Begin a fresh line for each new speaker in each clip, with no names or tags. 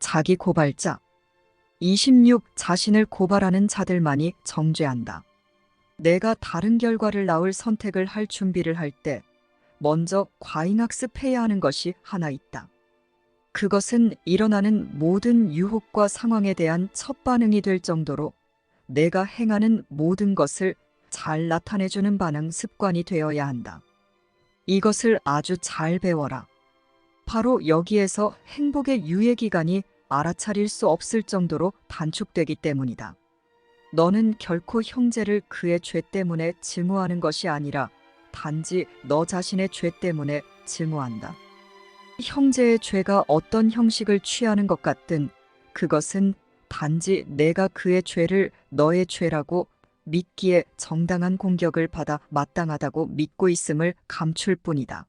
자기 고발자. 26. 자신을 고발하는 자들만이 정죄한다. 내가 다른 결과를 낳을 선택을 할 준비를 할 때 먼저 과잉학습해야 하는 것이 하나 있다. 그것은 일어나는 모든 유혹과 상황에 대한 첫 반응이 될 정도로 내가 행하는 모든 것을 잘 나타내주는 반응 습관이 되어야 한다. 이것을 아주 잘 배워라. 바로 여기에서 행복의 유예기간이 알아차릴 수 없을 정도로 단축되기 때문이다. 너는 결코 형제를 그의 죄 때문에 증오하는 것이 아니라 단지 너 자신의 죄 때문에 증오한다. 형제의 죄가 어떤 형식을 취하는 것 같든 그것은 단지 내가 그의 죄를 너의 죄라고 믿기에 정당한 공격을 받아 마땅하다고 믿고 있음을 감출 뿐이다.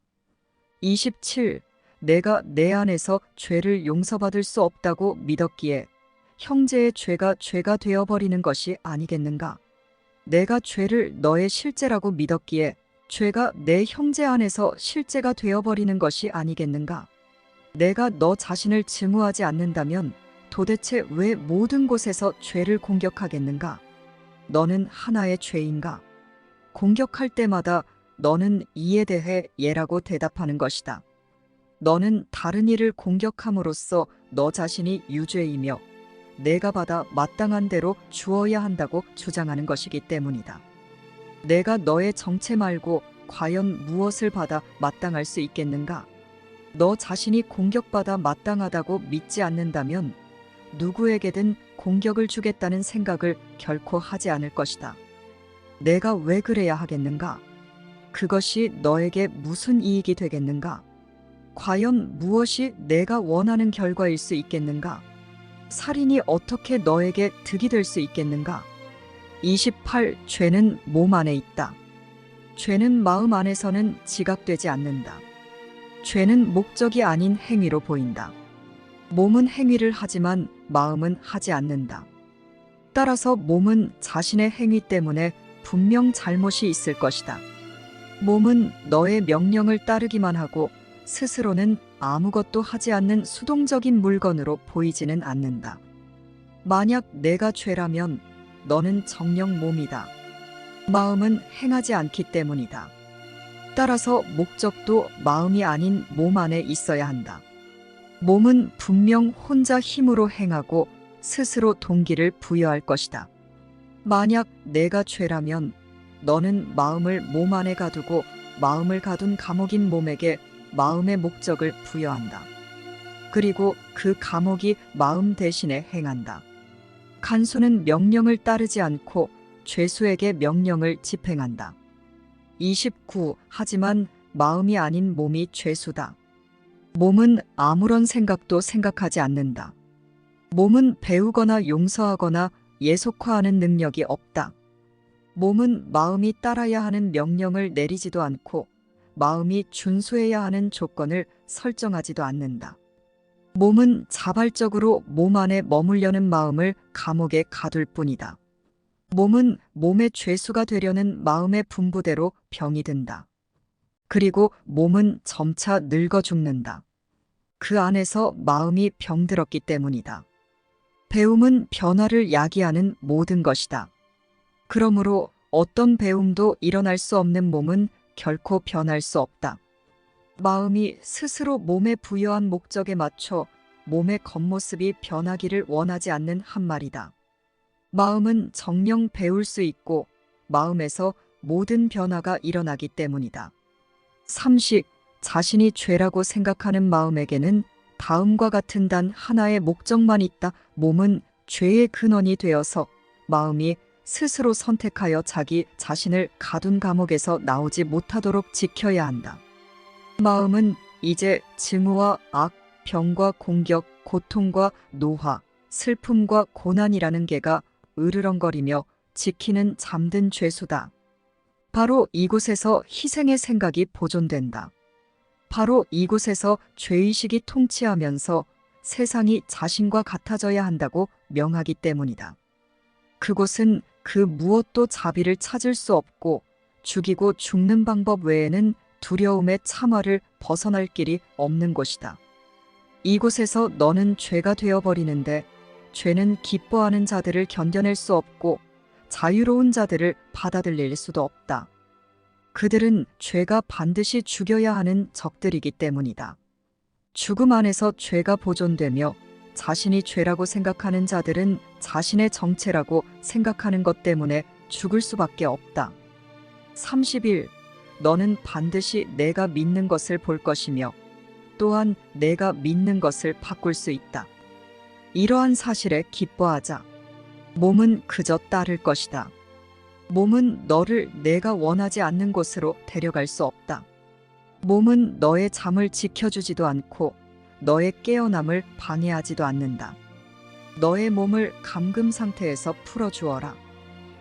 27. 내가 내 안에서 죄를 용서받을 수 없다고 믿었기에 형제의 죄가 되어버리는 것이 아니겠는가? 내가 죄를 너의 실제라고 믿었기에 죄가 내 형제 안에서 실제가 되어버리는 것이 아니겠는가? 내가 너 자신을 증오하지 않는다면 도대체 왜 모든 곳에서 죄를 공격하겠는가? 너는 하나의 죄인가? 공격할 때마다 너는 이에 대해 예라고 대답하는 것이다. 너는 다른 이를 공격함으로써 너 자신이 유죄이며 내가 받아 마땅한 대로 주어야 한다고 주장하는 것이기 때문이다. 내가 너의 정체 말고 과연 무엇을 받아 마땅할 수 있겠는가? 너 자신이 공격받아 마땅하다고 믿지 않는다면 누구에게든 공격을 주겠다는 생각을 결코 하지 않을 것이다. 내가 왜 그래야 하겠는가? 그것이 너에게 무슨 이익이 되겠는가? 과연 무엇이 내가 원하는 결과일 수 있겠는가? 살인이 어떻게 너에게 득이 될 수 있겠는가? 28. 죄는 몸 안에 있다. 죄는 마음 안에서는 지각되지 않는다. 죄는 목적이 아닌 행위로 보인다. 몸은 행위를 하지만 마음은 하지 않는다. 따라서 몸은 자신의 행위 때문에 분명 잘못이 있을 것이다. 몸은 너의 명령을 따르기만 하고 스스로는 아무것도 하지 않는 수동적인 물건으로 보이지는 않는다. 만약 내가 죄라면 너는 정녕 몸이다. 마음은 행하지 않기 때문이다. 따라서 목적도 마음이 아닌 몸 안에 있어야 한다. 몸은 분명 혼자 힘으로 행하고 스스로 동기를 부여할 것이다. 만약 내가 죄라면 너는 마음을 몸 안에 가두고 마음을 가둔 감옥인 몸에게 마음의 목적을 부여한다. 그리고 그 감옥이 마음 대신에 행한다. 간수는 명령을 따르지 않고 죄수에게 명령을 집행한다. 29. 하지만 마음이 아닌 몸이 죄수다. 몸은 아무런 생각도 생각하지 않는다. 몸은 배우거나 용서하거나 예속화하는 능력이 없다. 몸은 마음이 따라야 하는 명령을 내리지도 않고 마음이 준수해야 하는 조건을 설정하지도 않는다. 몸은 자발적으로 몸 안에 머물려는 마음을 감옥에 가둘 뿐이다. 몸은 몸의 죄수가 되려는 마음의 분부대로 병이 든다. 그리고 몸은 점차 늙어 죽는다. 그 안에서 마음이 병들었기 때문이다. 배움은 변화를 야기하는 모든 것이다. 그러므로 어떤 배움도 일어날 수 없는 몸은 결코 변할 수 없다. 마음이 스스로 몸에 부여한 목적에 맞춰 몸의 겉모습이 변하기를 원하지 않는 한 말이다. 마음은 정녕 배울 수 있고 마음에서 모든 변화가 일어나기 때문이다. 30. 자신이 죄라고 생각하는 마음에게는 다음과 같은 단 하나의 목적만 있다. 몸은 죄의 근원이 되어서 마음이 스스로 선택하여 자기 자신을 가둔 감옥에서 나오지 못하도록 지켜야 한다. 마음은 이제 증오와 악, 병과 공격, 고통과 노화, 슬픔과 고난이라는 개가 으르렁거리며 지키는 잠든 죄수다. 바로 이곳에서 희생의 생각이 보존된다. 바로 이곳에서 죄의식이 통치하면서 세상이 자신과 같아져야 한다고 명하기 때문이다. 그곳은 그 무엇도 자비를 찾을 수 없고 죽이고 죽는 방법 외에는 두려움의 참화를 벗어날 길이 없는 곳이다. 이곳에서 너는 죄가 되어버리는데 죄는 기뻐하는 자들을 견뎌낼 수 없고 자유로운 자들을 받아들일 수도 없다. 그들은 죄가 반드시 죽여야 하는 적들이기 때문이다. 죽음 안에서 죄가 보존되며 자신이 죄라고 생각하는 자들은 자신의 정체라고 생각하는 것 때문에 죽을 수밖에 없다. 30일, 너는 반드시 내가 믿는 것을 볼 것이며 또한 내가 믿는 것을 바꿀 수 있다. 이러한 사실에 기뻐하자. 몸은 그저 따를 것이다. 몸은 너를 내가 원하지 않는 곳으로 데려갈 수 없다. 몸은 너의 잠을 지켜주지도 않고 너의 깨어남을 방해하지도 않는다. 너의 몸을 감금 상태에서 풀어주어라.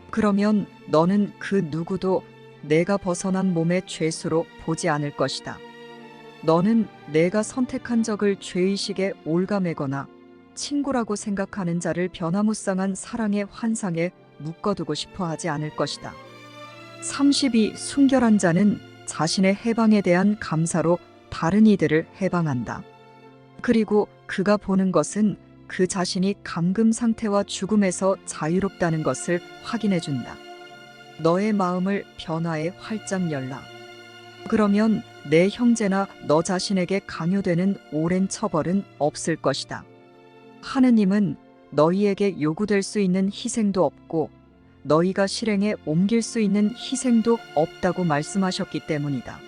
그러면 너는 그 누구도 내가 벗어난 몸의 죄수로 보지 않을 것이다. 너는 내가 선택한 적을 죄의식에 올가매거나 친구라고 생각하는 자를 변화무쌍한 사랑의 환상에 묶어두고 싶어 하지 않을 것이다. 32. 순결한 자는 자신의 해방에 대한 감사로 다른 이들을 해방한다. 그리고 그가 보는 것은 그 자신이 감금 상태와 죽음에서 자유롭다는 것을 확인해 준다. 너의 마음을 변화에 활짝 열라. 그러면 내 형제나 너 자신에게 강요되는 오랜 처벌은 없을 것이다. 하느님은 너희에게 요구될 수 있는 희생도 없고 너희가 실행에 옮길 수 있는 희생도 없다고 말씀하셨기 때문이다.